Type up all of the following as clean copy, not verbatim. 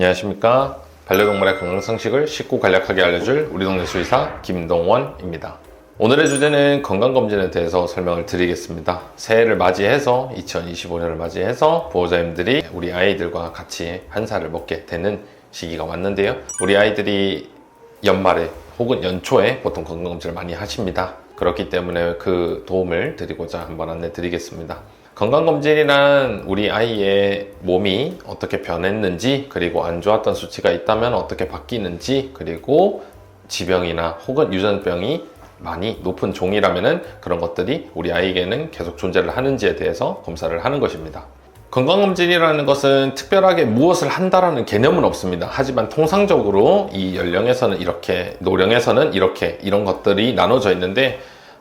안녕하십니까. 반려동물의 건강상식을 쉽고 간략하게 알려줄 우리 동네 수의사 김동원입니다. 오늘의 주제는 건강검진에 대해서 설명을 드리겠습니다. 새해를 맞이해서 2025년을 맞이해서 보호자님들이 우리 아이들과 같이 한살을 먹게 되는 시기가 왔는데요. 우리 아이들이 연말에 혹은 연초에 보통 건강검진을 많이 하십니다. 그렇기 때문에 그 도움을 드리고자 한번 안내 드리겠습니다. 건강검진이란 우리 아이의 몸이 어떻게 변했는지, 그리고 안 좋았던 수치가 있다면 어떻게 바뀌는지, 그리고 지병이나 혹은 유전병이 많이 높은 종이라면 그런 것들이 우리 아이에게는 계속 존재를 하는지에 대해서 검사를 하는 것입니다. 건강검진이라는 것은 특별하게 무엇을 한다라는 개념은 없습니다. 하지만 통상적으로 이 연령에서는 이렇게, 노령에서는 이렇게, 이런 것들이 나눠져 있는데,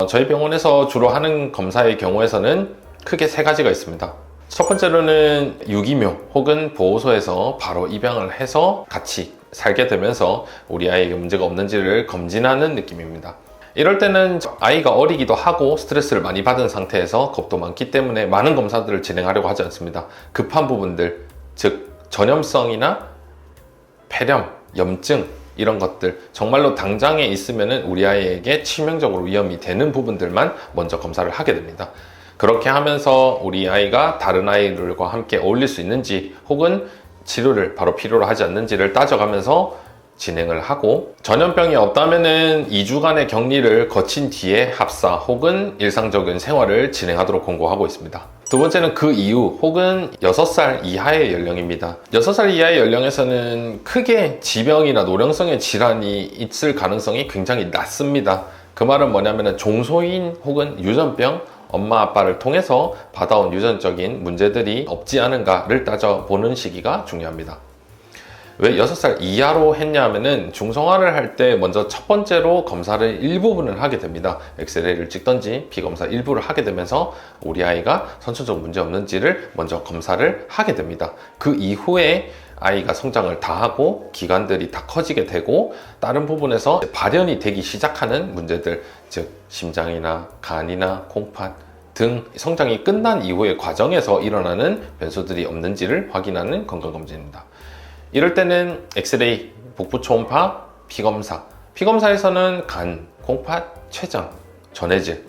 저희 병원에서 주로 하는 검사의 경우에서는 크게 세 가지가 있습니다. 첫 번째로는 유기묘 혹은 보호소에서 바로 입양을 해서 같이 살게 되면서 우리 아이에게 문제가 없는지를 검진하는 느낌입니다. 이럴 때는 아이가 어리기도 하고 스트레스를 많이 받은 상태에서 겁도 많기 때문에 많은 검사들을 진행하려고 하지 않습니다. 급한 부분들, 즉 전염성이나 폐렴, 염증 이런 것들 정말로 당장에 있으면 우리 아이에게 치명적으로 위험이 되는 부분들만 먼저 검사를 하게 됩니다. 그렇게 하면서 우리 아이가 다른 아이들과 함께 어울릴 수 있는지 혹은 치료를 바로 필요로 하지 않는지를 따져가면서 진행을 하고, 전염병이 없다면은 2주간의 격리를 거친 뒤에 합사 혹은 일상적인 생활을 진행하도록 권고하고 있습니다. 두 번째는 그 이후 혹은 6살 이하의 연령입니다. 6살 이하의 연령에서는 크게 지병이나 노령성의 질환이 있을 가능성이 굉장히 낮습니다. 그 말은 뭐냐면 종소인 혹은 유전병, 엄마 아빠를 통해서 받아온 유전적인 문제들이 없지 않은가를 따져보는 시기가 중요합니다. 왜 6살 이하로 했냐면은 중성화를 할 때 먼저 첫 번째로 검사를 일부분을 하게 됩니다. 엑스레이를 찍던지 피검사 일부를 하게 되면서 우리 아이가 선천적 문제 없는지를 먼저 검사를 하게 됩니다. 그 이후에 아이가 성장을 다 하고 기관들이 다 커지게 되고 다른 부분에서 발현이 되기 시작하는 문제들, 즉 심장이나 간이나 콩팥 등 성장이 끝난 이후의 과정에서 일어나는 변수들이 없는지를 확인하는 건강검진입니다. 이럴 때는 엑스레이, 복부 초음파, 피검사에서는 간, 콩팥, 췌장, 전해질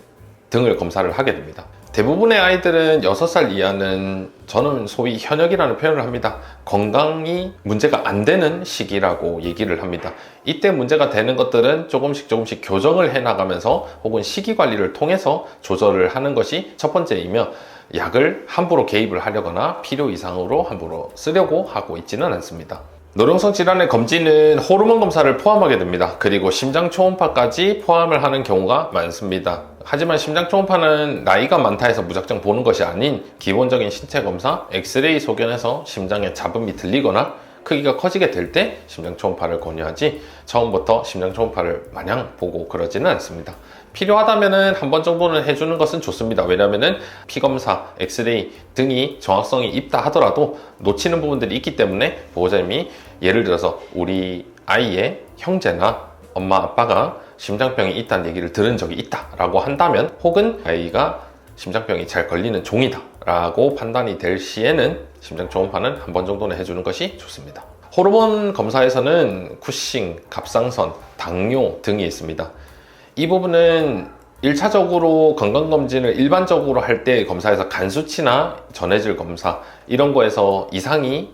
등을 검사를 하게 됩니다. 대부분의 아이들은 6살 이하는 저는 소위 현역이라는 표현을 합니다. 건강이 문제가 안 되는 시기라고 얘기를 합니다. 이때 문제가 되는 것들은 조금씩 교정을 해나가면서 혹은 식이관리를 통해서 조절을 하는 것이 첫 번째이며, 약을 함부로 개입을 하려거나 필요 이상으로 함부로 쓰려고 하고 있지는 않습니다. 노령성 질환의 검진은 호르몬 검사를 포함하게 됩니다. 그리고 심장 초음파까지 포함을 하는 경우가 많습니다. 하지만 심장 초음파는 나이가 많다 해서 무작정 보는 것이 아닌 기본적인 신체 검사, 엑스레이 소견에서 심장의 잡음이 들리거나 크기가 커지게 될 때 심장 초음파를 권유하지, 처음부터 심장 초음파를 마냥 보고 그러지는 않습니다. 필요하다면 한 번 정도는 해주는 것은 좋습니다. 왜냐하면 피검사, 엑스레이 등이 정확성이 있다 하더라도 놓치는 부분들이 있기 때문에 보호자님이 예를 들어서 우리 아이의 형제나 엄마 아빠가 심장병이 있다는 얘기를 들은 적이 있다 라고 한다면, 혹은 아이가 심장병이 잘 걸리는 종이다 라고 판단이 될 시에는 심장 초음파는 한 번 정도는 해주는 것이 좋습니다. 호르몬 검사에서는 쿠싱, 갑상선, 당뇨 등이 있습니다. 이 부분은 1차적으로 건강검진을 일반적으로 할 때 검사에서 간 수치나 전해질 검사 이런 거에서 이상이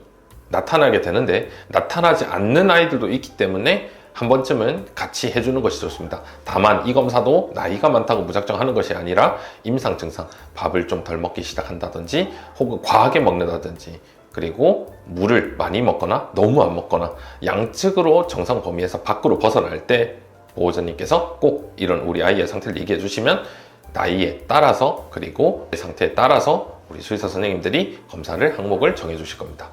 나타나게 되는데, 나타나지 않는 아이들도 있기 때문에 한 번쯤은 같이 해주는 것이 좋습니다. 다만 이 검사도 나이가 많다고 무작정 하는 것이 아니라 임상 증상, 밥을 좀 덜 먹기 시작한다든지 혹은 과하게 먹는다든지, 그리고 물을 많이 먹거나 너무 안 먹거나 양측으로 정상 범위에서 밖으로 벗어날 때 보호자님께서 꼭 이런 우리 아이의 상태를 얘기해 주시면 나이에 따라서 그리고 상태에 따라서 우리 수의사 선생님들이 검사를 항목을 정해 주실 겁니다.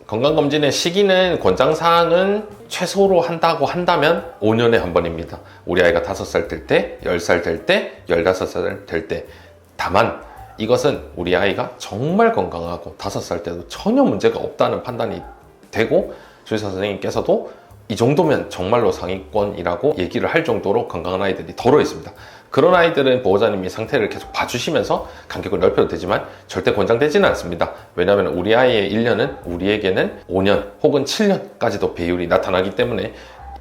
건강검진의 시기는 권장사항은 최소로 한다고 한다면 5년에 한 번입니다. 우리 아이가 5살 될 때, 10살 될 때, 15살 될 때. 다만 이것은 우리 아이가 정말 건강하고 5살 때도 전혀 문제가 없다는 판단이 되고 수의사 선생님께서도 이 정도면 정말로 상위권이라고 얘기를 할 정도로 건강한 아이들이 덜어 있습니다. 그런 아이들은 보호자님이 상태를 계속 봐주시면서 간격을 넓혀도 되지만 절대 권장되지는 않습니다. 왜냐하면 우리 아이의 1년은 우리에게는 5년 혹은 7년까지도 배율이 나타나기 때문에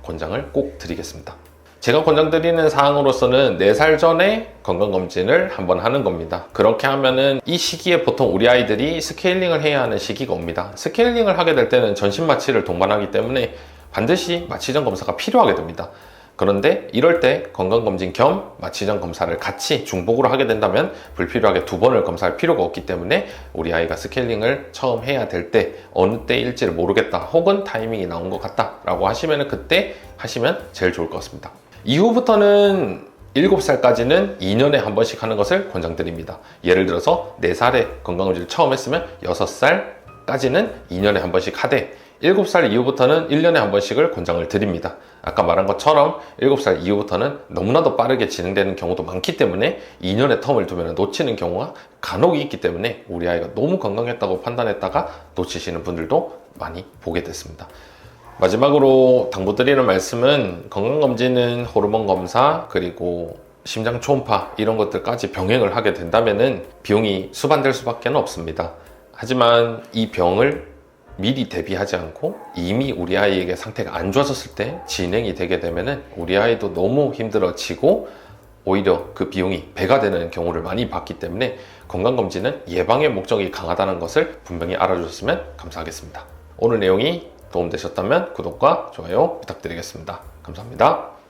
권장을 꼭 드리겠습니다. 제가 권장드리는 사항으로서는 4살 전에 건강검진을 한번 하는 겁니다. 그렇게 하면은 이 시기에 보통 우리 아이들이 스케일링을 해야 하는 시기가 옵니다. 스케일링을 하게 될 때는 전신 마취를 동반하기 때문에 반드시 마취전 검사가 필요하게 됩니다. 그런데 이럴 때 건강검진 겸 마취전 검사를 같이 중복으로 하게 된다면 불필요하게 2번을 검사할 필요가 없기 때문에 우리 아이가 스케일링을 처음 해야 될 때 어느 때일지를 모르겠다 혹은 타이밍이 나온 것 같다 라고 하시면 그때 하시면 제일 좋을 것 같습니다. 이후부터는 7살까지는 2년에 한 번씩 하는 것을 권장드립니다. 예를 들어서 4살에 건강검진을 처음 했으면 6살까지는 2년에 한 번씩 하되 7살 이후부터는 1년에 한 번씩을 권장을 드립니다. 아까 말한 것처럼 7살 이후부터는 너무나도 빠르게 진행되는 경우도 많기 때문에 2년의 텀을 두면 놓치는 경우가 간혹 있기 때문에 우리 아이가 너무 건강했다고 판단했다가 놓치시는 분들도 많이 보게 됐습니다. 마지막으로 당부드리는 말씀은 건강검진은 호르몬 검사 그리고 심장 초음파 이런 것들까지 병행을 하게 된다면 비용이 수반될 수밖에 없습니다. 하지만 이 병을 미리 대비하지 않고 이미 우리 아이에게 상태가 안 좋아졌을 때 진행이 되게 되면 우리 아이도 너무 힘들어지고 오히려 그 비용이 배가 되는 경우를 많이 봤기 때문에 건강검진은 예방의 목적이 강하다는 것을 분명히 알아주셨으면 감사하겠습니다. 오늘 내용이 도움되셨다면 구독과 좋아요 부탁드리겠습니다. 감사합니다.